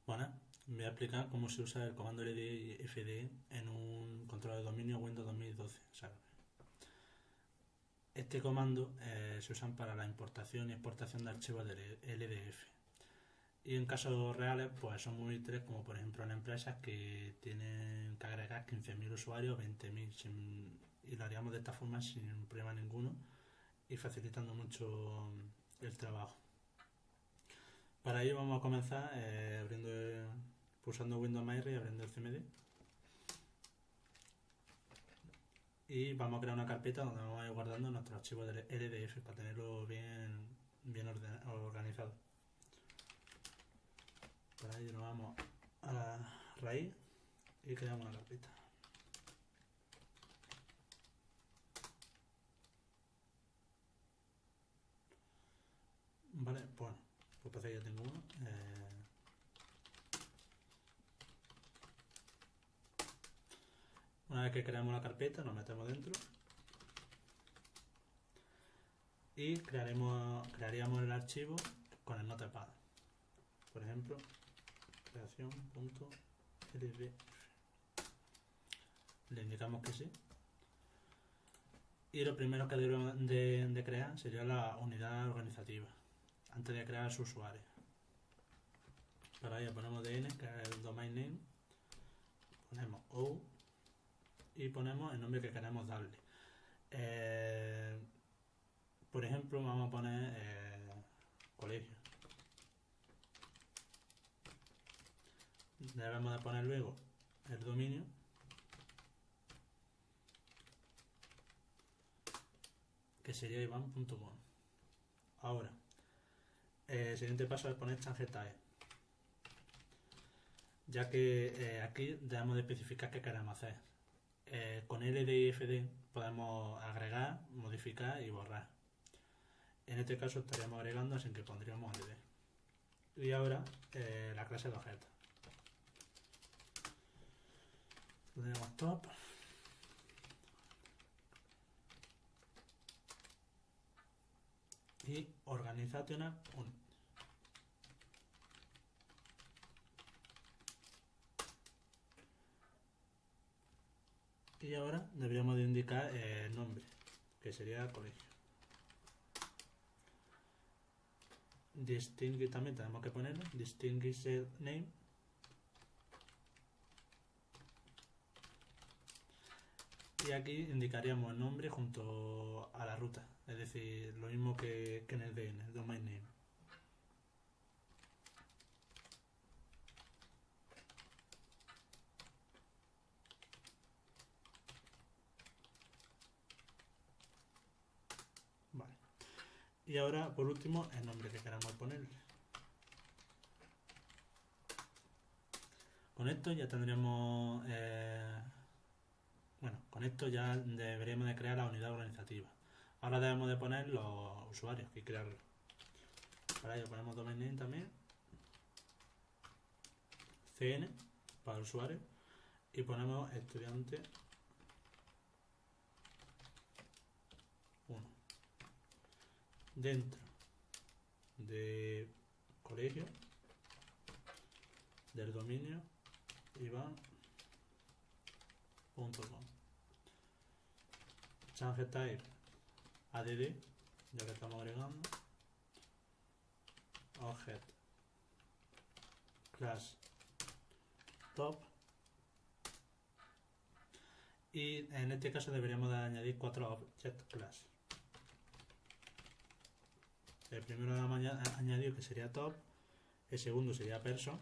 Bueno, voy a explicar cómo se usa el comando ldfd en un control de dominio Windows 2012. Este comando se usa para la importación y exportación de archivos de LDF. Y en casos reales, pues son muy útiles, como por ejemplo en empresas que tienen que agregar 15.000 usuarios, 20.000, y lo haríamos de esta forma sin problema ninguno y facilitando mucho el trabajo. Para ello vamos a comenzar pulsando Windows Mire y abriendo el CMD. Y vamos a crear una carpeta donde vamos a ir guardando nuestros archivos de LDF para tenerlo bien organizado. Para ello nos vamos a la raíz y creamos una carpeta. Vale, pues para ya tengo uno. Una vez que creamos la carpeta, nos metemos dentro y crearíamos el archivo con el notepad. Por ejemplo, creación.ldf. Le indicamos que sí. Y lo primero que debemos de crear sería la unidad organizativa, antes de crear su usuario. Para ello ponemos DN, que es el domain name, ponemos O y ponemos el nombre que queremos darle. Por ejemplo, vamos a poner colegio. Debemos de poner luego el dominio, que sería ivan.com. Ahora, el siguiente paso es poner change.type, ya que aquí debemos de especificar qué queremos hacer. Con ldfd podemos agregar, modificar y borrar. En este caso estaríamos agregando, así que pondríamos ld. Y ahora la clase de objetos. Pondríamos top. Y organizational 1. Y ahora deberíamos de indicar el nombre, que sería colegio. Distinguish también tenemos que ponerlo, distinguish name. Y aquí indicaríamos el nombre junto a la ruta, es decir, lo mismo que en el DN, el domain name. Vale. Y ahora, por último, el nombre que queramos ponerle. Con esto ya tendremos... con esto ya deberíamos de crear la unidad organizativa. Ahora debemos de poner los usuarios y crearlos. Para ello ponemos domain name también, cn para el usuario, y ponemos estudiante 1. Dentro de colegio, del dominio ivan.com. Change type add, ya que estamos agregando. Object class top. Y en este caso deberíamos de añadir 4 object class. El primero lo vamos a añadir, que sería top. El segundo sería person.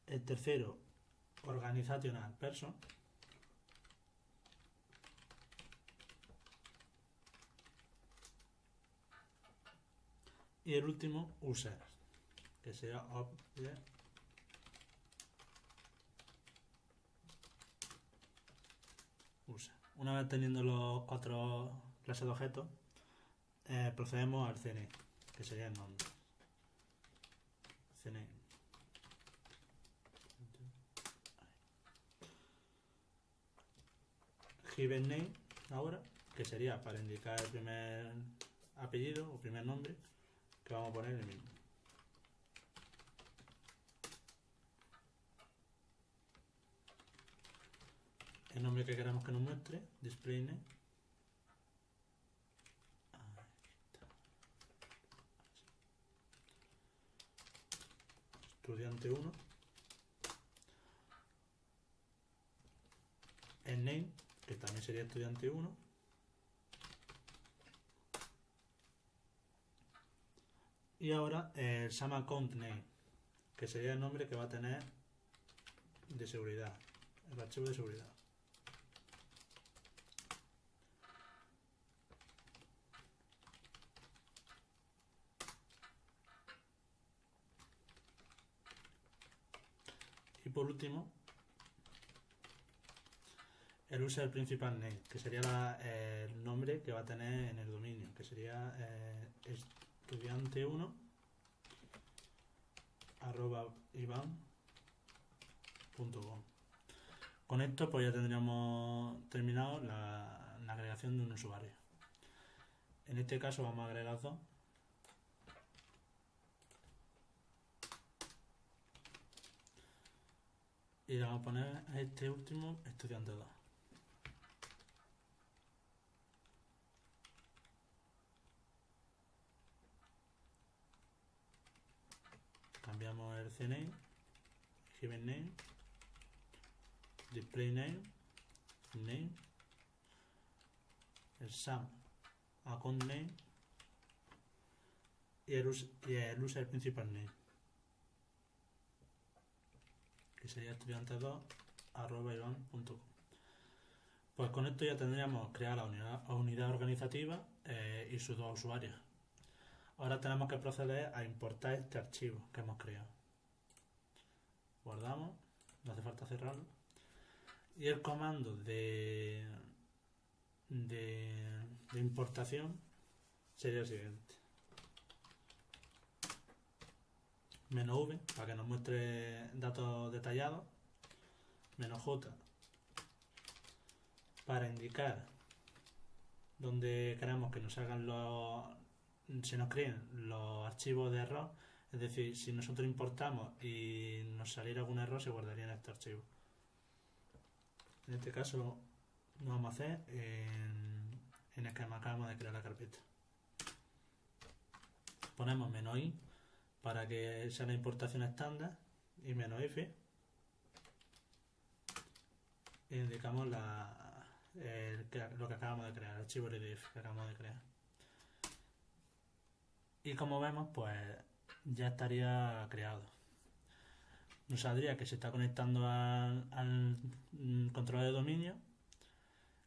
El tercero, organizational person. Y el último, user, que será object user. Una vez teniendo los 4 clases de objetos, procedemos al cname, que sería el nombre. Cname. Given name, ahora, que sería para indicar el primer apellido o primer nombre, que vamos a poner el mismo. El nombre que queramos que nos muestre, display name. Estudiante 1. El name, que también sería estudiante 1. Y ahora el SAM account name, que sería el nombre que va a tener de seguridad, el archivo de seguridad. Y por último, el user principal name, que sería el nombre que va a tener en el dominio, que sería estudiante1 @ivan.com. Con esto pues ya tendríamos terminado la agregación de un usuario. En este caso vamos a agregar dos. Y le vamos a poner a este último estudiante 2. Cambiamos el CNAME, given name, display name, name, el SAM account name y el user principal name, que sería estudiante2@ivan.com. Pues con esto ya tendríamos creada la unidad organizativa y sus dos usuarios. Ahora tenemos que proceder a importar este archivo que hemos creado. Guardamos, no hace falta cerrarlo. Y el comando de importación sería el siguiente: -v para que nos muestre datos detallados, -j para indicar donde queremos que nos salgan se nos creen los archivos de error, es decir, si nosotros importamos y nos saliera algún error se guardaría en este archivo. En este caso lo vamos a hacer en el que acabamos de crear la carpeta. Ponemos -i para que sea la importación estándar y -f e indicamos lo que acabamos de crear, el archivo LDF que acabamos de crear. Y como vemos, pues ya estaría creado. Nos saldría que se está conectando al controlador de dominio,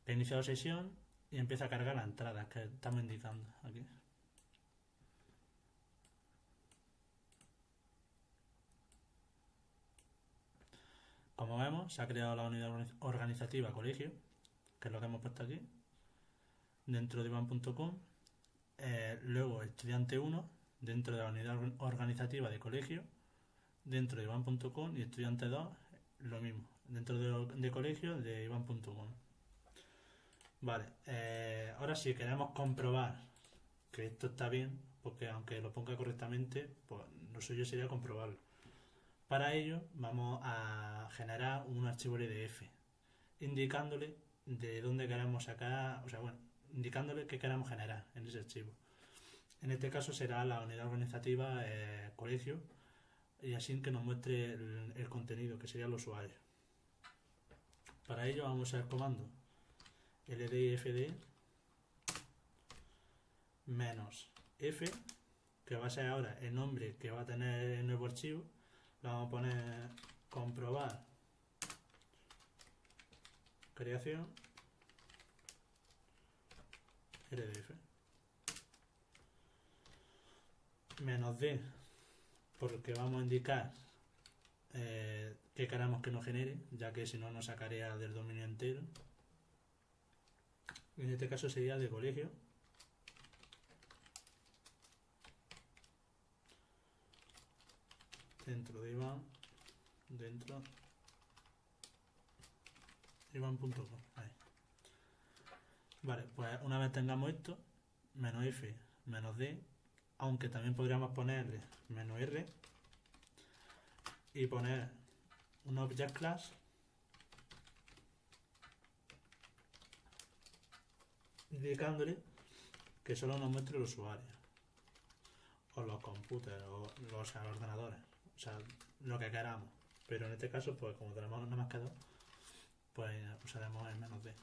que ha iniciado sesión y empieza a cargar las entradas que estamos indicando aquí. Como vemos, se ha creado la unidad organizativa colegio, que es lo que hemos puesto aquí, dentro de ivan.com. Luego estudiante 1 dentro de la unidad organizativa de colegio, dentro de ivan.com, y estudiante 2 lo mismo, dentro de colegio de ivan.com. Vale, ahora si queremos comprobar que esto está bien, porque aunque lo ponga correctamente, pues lo suyo sería comprobarlo. Para ello vamos a generar un archivo LDF indicándole de dónde queremos sacar, indicándole qué queremos generar en ese archivo. En este caso será la unidad organizativa colegio, y así que nos muestre el contenido, que sería el usuario. Para ello vamos a usar el comando ldifd -f, que va a ser ahora el nombre que va a tener el nuevo archivo. Le vamos a poner comprobar creación ldf, -d porque vamos a indicar que queramos que nos genere, ya que si no nos sacaría del dominio entero. En este caso sería de colegio. Dentro de Ivan, dentro Ivan.com. Vale, pues una vez tengamos esto, menos f menos d, aunque también podríamos ponerle menos r y poner un object class indicándole que solo nos muestre el usuario o los computers o los ordenadores, o sea, lo que queramos. Pero en este caso, pues como tenemos nada más que dos, pues usaremos el menos d.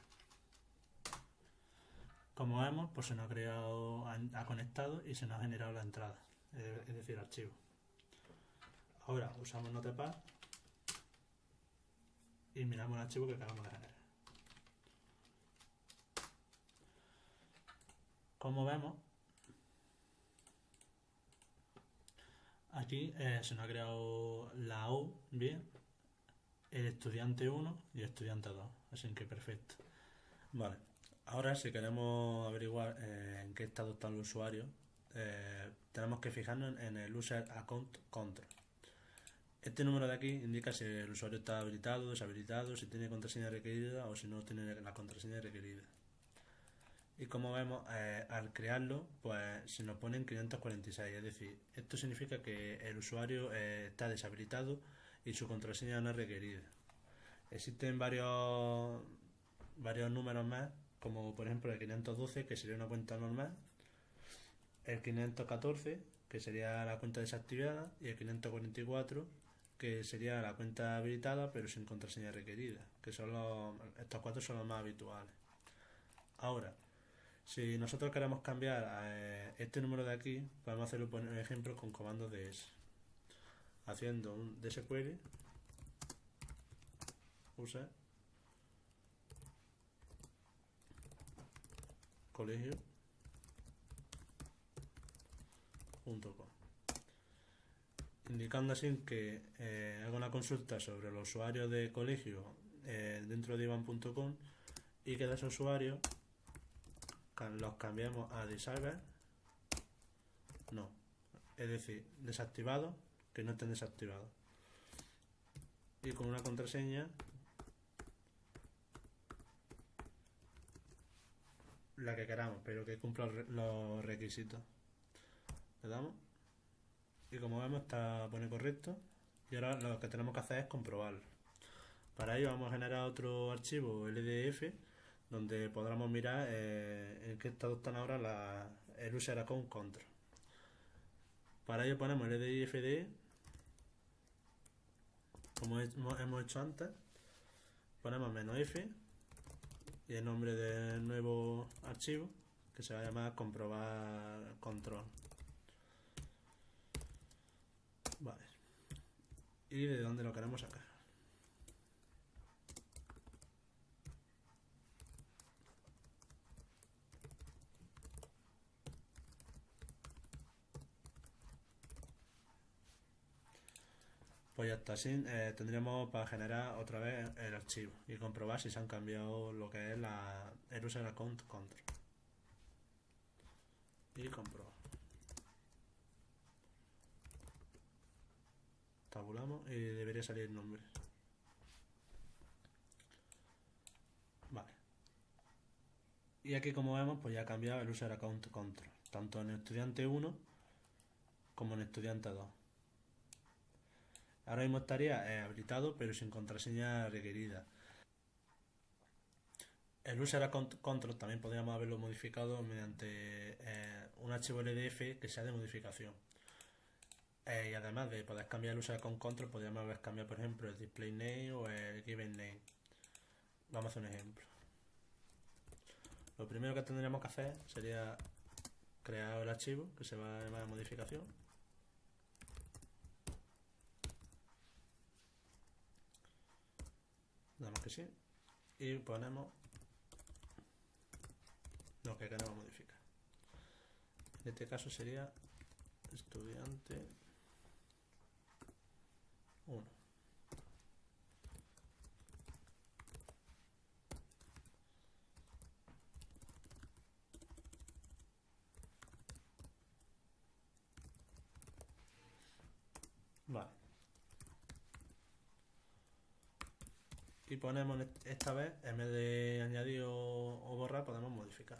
Como vemos, pues se nos ha creado, ha conectado y se nos ha generado la entrada, es decir, archivo. Ahora usamos Notepad y miramos el archivo que acabamos de generar. Como vemos, aquí se nos ha creado la U, bien, el estudiante 1 y el estudiante 2, así que perfecto. Vale, ahora si queremos averiguar en qué estado está el usuario, tenemos que fijarnos en el User Account Control. Este número de aquí indica si el usuario está habilitado, deshabilitado, si tiene contraseña requerida o si no tiene la contraseña requerida. Y como vemos, al crearlo, pues se nos ponen 546, es decir, esto significa que el usuario está deshabilitado y su contraseña no es requerida. Existen varios números más, como por ejemplo el 512, que sería una cuenta normal, el 514, que sería la cuenta desactivada, y el 544, que sería la cuenta habilitada pero sin contraseña requerida, que estos cuatro son los más habituales. Ahora, si nosotros queremos cambiar este número de aquí, podemos hacerlo, por ejemplo, con comandos ds, haciendo un dsquery user colegio.com, indicando así que haga una consulta sobre los usuarios de colegio dentro de ivan.com y que de esos usuarios los cambiemos a disable, no, es decir, desactivados, que no estén desactivados, y con una contraseña la que queramos, pero que cumpla los requisitos. Le damos y como vemos pone correcto, y ahora lo que tenemos que hacer es comprobarlo. Para ello vamos a generar otro archivo LDF donde podremos mirar en qué estado están ahora el User Account Control. Para ello ponemos LDIFD, como hemos hecho antes, ponemos "-f" y el nombre del nuevo archivo, que se va a llamar comprobar control. Vale. Y de dónde lo queremos sacar. Pues ya está, así tendríamos para generar otra vez el archivo y comprobar si se han cambiado lo que es el User Account Control. Y comprobar. Tabulamos y debería salir el nombre. Vale. Y aquí, como vemos, pues ya ha cambiado el User Account Control, tanto en el estudiante 1 como en el estudiante 2. Ahora mismo estaría habilitado pero sin contraseña requerida. El User Account Control también podríamos haberlo modificado mediante un archivo LDF que sea de modificación. Y además de poder cambiar el User Account Control, podríamos haber cambiado, por ejemplo, el display name o el given name. Vamos a hacer un ejemplo. Lo primero que tendríamos que hacer sería crear el archivo que se va a llamar modificación. Damos que sí y ponemos lo que queremos modificar. En este caso sería estudiante 1. Vale. y ponemos esta vez, en vez de añadir o borrar, podemos modificar.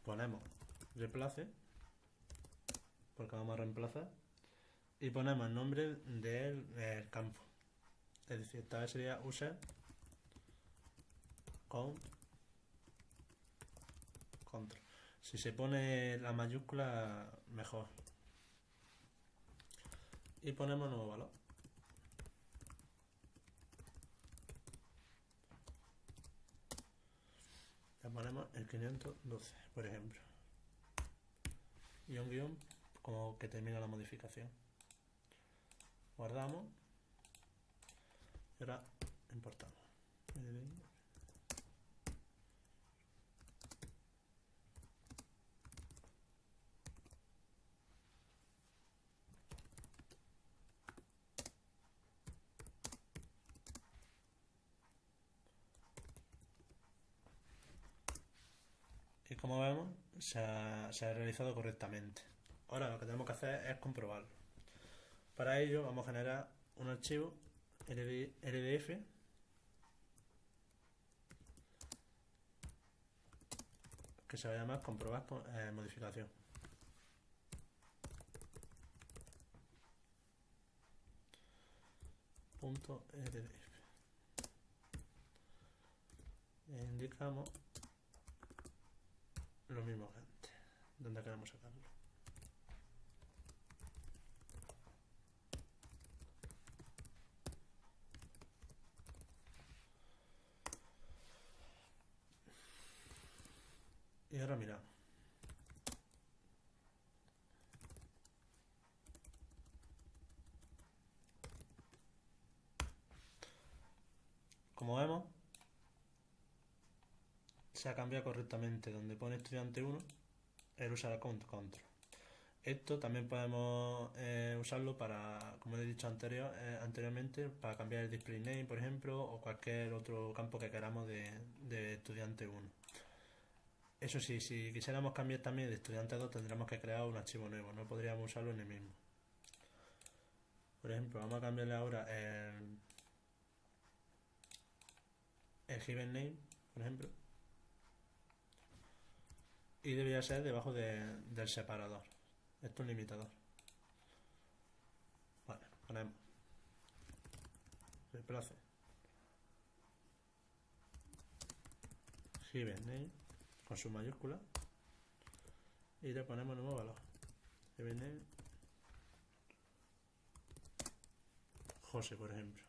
Ponemos reemplace, porque vamos a reemplazar, y ponemos el nombre del campo. Es decir, esta vez sería user count control. Si se pone la mayúscula, mejor. Y ponemos nuevo valor. Le ponemos el 512, por ejemplo. Y un guión como que termina la modificación. Guardamos. Y ahora importamos. Y como vemos, se ha realizado correctamente. Ahora lo que tenemos que hacer es comprobarlo. Para ello vamos a generar un archivo LDF que se va a llamar comprobar modificación. .ldf. E indicamos lo mismo que antes, donde queremos sacarlo. Y ahora miramos. Como vemos, se ha cambiado correctamente. Donde pone estudiante 1, el usa account control. Esto también podemos usarlo para, como he dicho anteriormente, para cambiar el display name, por ejemplo, o cualquier otro campo que queramos de estudiante 1. Eso sí, si quisiéramos cambiar también de estudiante 2, tendríamos que crear un archivo nuevo, no podríamos usarlo en el mismo. Por ejemplo, vamos a cambiarle ahora el given name, por ejemplo, y debería ser debajo del separador. Esto es un limitador. Vale, ponemos reemplace given name con su mayúscula y le ponemos nuevo valor. Given name José, por ejemplo.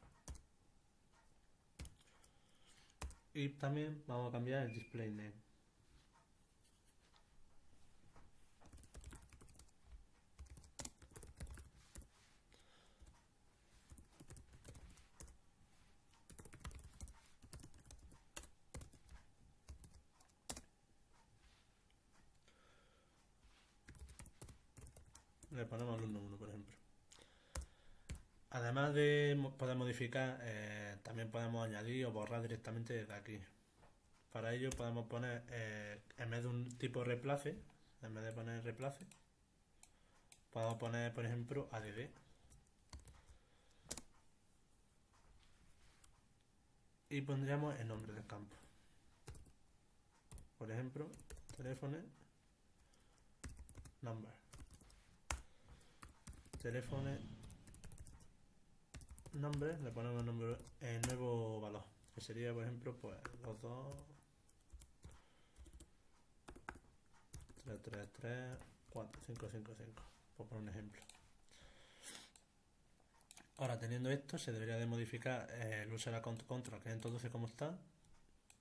Y también vamos a cambiar el display name. Le ponemos alumno 1, por ejemplo. Además de poder modificar, también podemos añadir o borrar directamente desde aquí. Para ello podemos poner, en vez de un tipo reemplace, en vez de poner reemplace, podemos poner, por ejemplo, add y pondríamos el nombre del campo. Por ejemplo, teléfono number. Teléfono nombre, le ponemos el nuevo valor, que sería, por ejemplo, pues los 2 3 3 3 4 5 5 5, por poner un ejemplo. Ahora, teniendo esto, se debería de modificar el user account control, que introduce como está,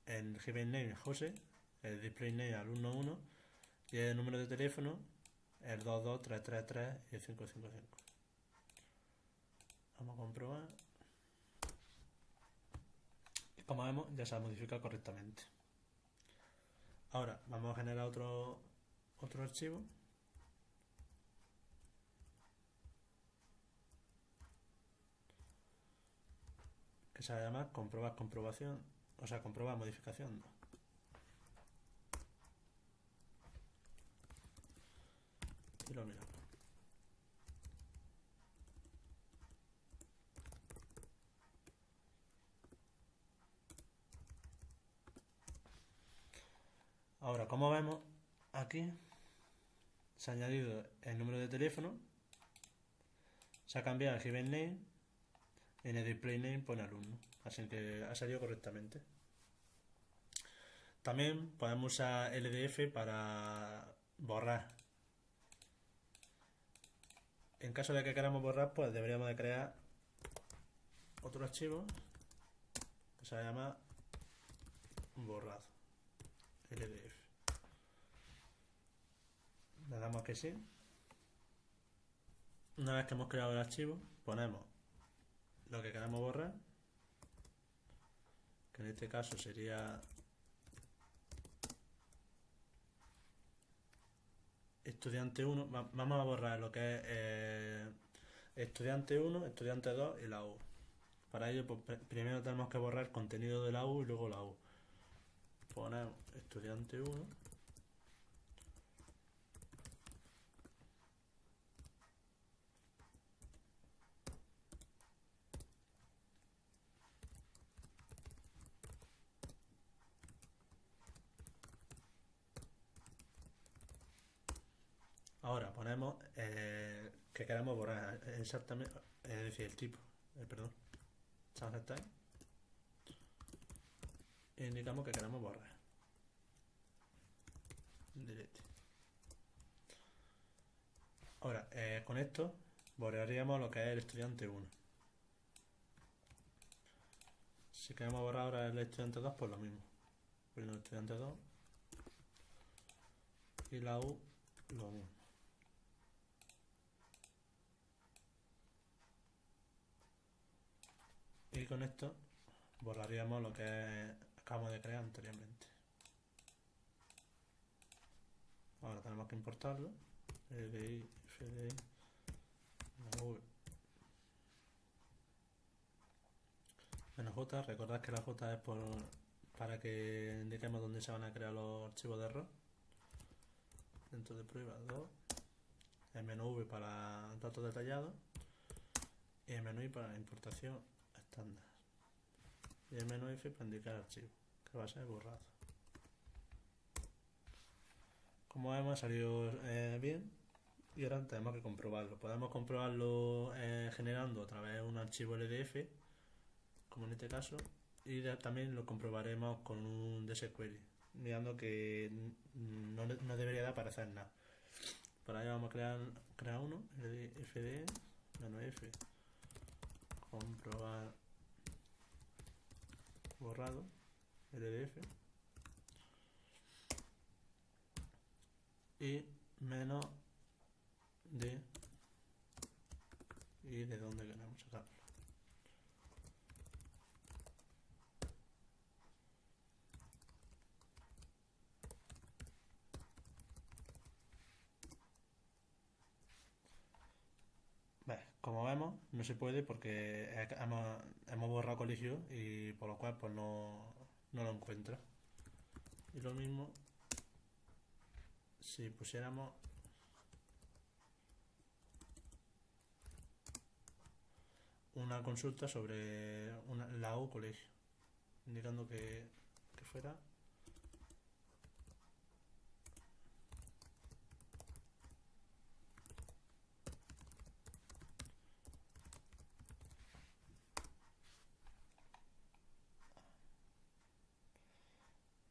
el given name José, el display name alumno 1 y el número de teléfono el 22 333 y el 555. Vamos a comprobar. Y como vemos, ya se ha modificado correctamente. Ahora vamos a generar otro archivo que se va a llamar comprobar comprobación, o sea, comprobar modificación 2. Y lo miramos. Ahora, como vemos, aquí se ha añadido el número de teléfono, se ha cambiado el given name y en el display name pone alumno, así que ha salido correctamente. También podemos usar LDF para borrar. En caso de que queramos borrar, pues deberíamos de crear otro archivo que se llama borrado LDF. Le damos que sí. Una vez que hemos creado el archivo, ponemos lo que queramos borrar, que en este caso sería estudiante 1. Vamos a borrar lo que es estudiante 1, estudiante 2 y la U. Para ello, pues, primero tenemos que borrar el contenido de la U y luego la U. Ponemos estudiante 1. Ahora ponemos que queremos borrar exactamente, es decir, el tipo, perdón, change type, e indicamos que queremos borrar. Delete. Ahora, con esto borraríamos lo que es el estudiante 1. Si queremos borrar ahora el estudiante 2, pues lo mismo. El estudiante 2 y la U lo mismo. Y con esto borraríamos lo que acabamos de crear anteriormente. Ahora tenemos que importarlo. FDI, la V. Menos J, recordad que la J es para que indiquemos dónde se van a crear los archivos de error. Dentro de prueba 2. El menú V para datos detallados. Y el menú I para importación estándar. Y el menú F para indicar archivo, que va a ser borrado. Como vemos, ha salido bien. Y ahora tenemos que comprobarlo. Podemos comprobarlo generando otra vez un archivo LDF, como en este caso, y también lo comprobaremos con un DSQuery, mirando que no debería de aparecer nada. Para ello vamos a crear uno, fd -f, comprobar borrado, LDF, y menos de y de dónde queremos sacarlo. Como vemos, no se puede porque hemos borrado colegio y por lo cual pues no lo encuentra. Y lo mismo si pusiéramos una consulta sobre la U colegio, indicando que fuera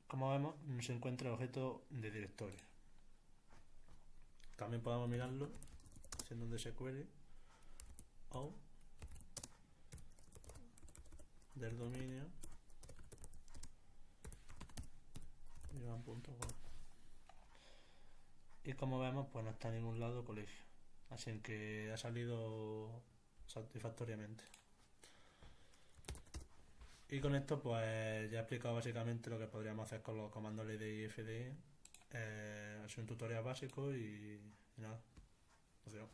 como vemos no se encuentra el objeto de directorio. También podemos mirarlo haciendo un DSQL o del dominio y como vemos pues no está en ningún lado colegio, así que ha salido satisfactoriamente. Y con esto pues ya he explicado básicamente lo que podríamos hacer con los comandos LDI y FDI. Es un tutorial básico y nada, adiós.